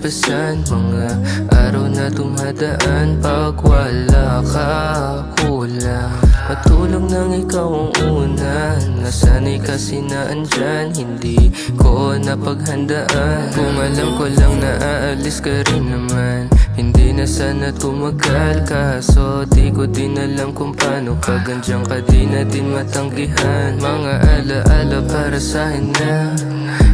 nalagpasan, mga araw na dumadaan. Pag wala ka, kulang. Matulog nang ikaw ang una. Nasanay kasi na andyan, hindi ko napaghandaan. Kung alam ko lang na aalis ka rin naman, hindi na sana tumagal. Kaso di ko din alam kung paano pag andyan ka di na din matanggihan. Mga alaala para sa'kin na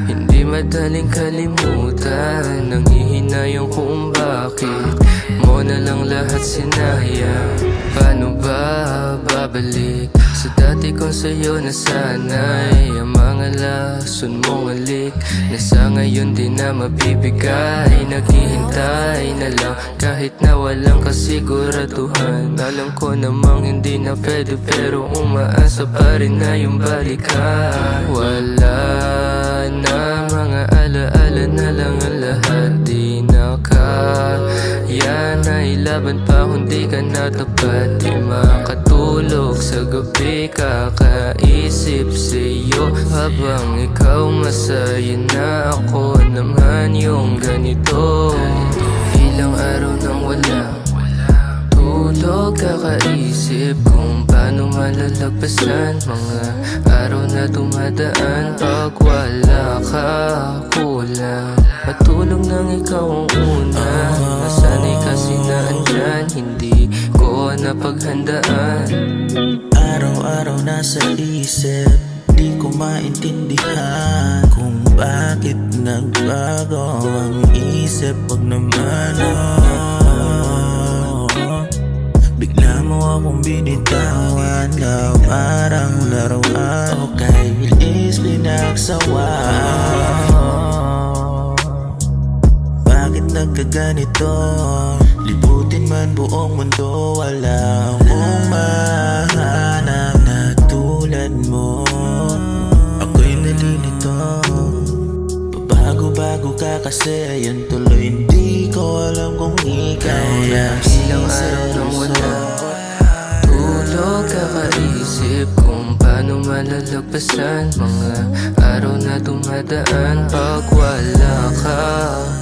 hindi madaling kalimutan. Nangihinayang kung bakit mo na lang lahat sinayang. Paano ba babalik sa dati kong sa'yo nasanay? Ang mga lason mong alik na sa ngayon di na mabibigay. Naghihintay na lang kahit na walang kasiguraduhan. Alam ko namang hindi na pwede pero umaasa pa rin na yung balikan. Wala na, mga alaala na lang ang lahat. Di na kaya na ilaban pa kung di ka natapat. Di makatulog sa gabi, kakaisip sa'yo habang ikaw masaya na. Ako naman yung ganito, ilang araw nang walang tulog, kakaisip kung paano malalagpasan. Mga araw na dumadaan, pag wala ka, kulang. Matulog nang ikaw ang una. Nasanay kasi na andyan, hindi ko napaghandaan. Araw-araw nasa isip, di ko maintindihan kung bakit nagbago ang isip. Pag naman bigla mo akong binitawan na parang laruan. O kay bilis pinagsawa. Bakit nagkaganito? Libutin man buong mundo, wala akong mahanap na tulad mo. Ako'y nalilito, bago ka kasi yan tuloy. Hindi ko alam kung ikaw na. Ilang araw nang wala tulog, kakaisip kung paano malalagpasan. Mga araw na dumadaan, pag wala ka,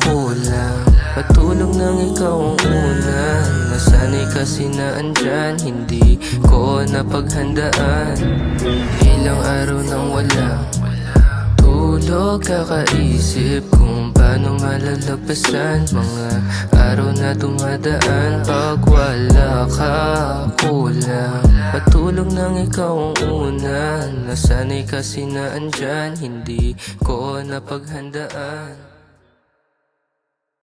kulang. Patulog nang ikaw ang una. Nasanay kasi na andyan, hindi ko napaghandaan. Ilang araw nang wala tulog, kakaisip kung paano malalagpasan. Mga araw na dumadaan, pag wala ka, kulang. Patulog nang ikaw ang una. Nasanay kasi na andyan, hindi ko napaghandaan.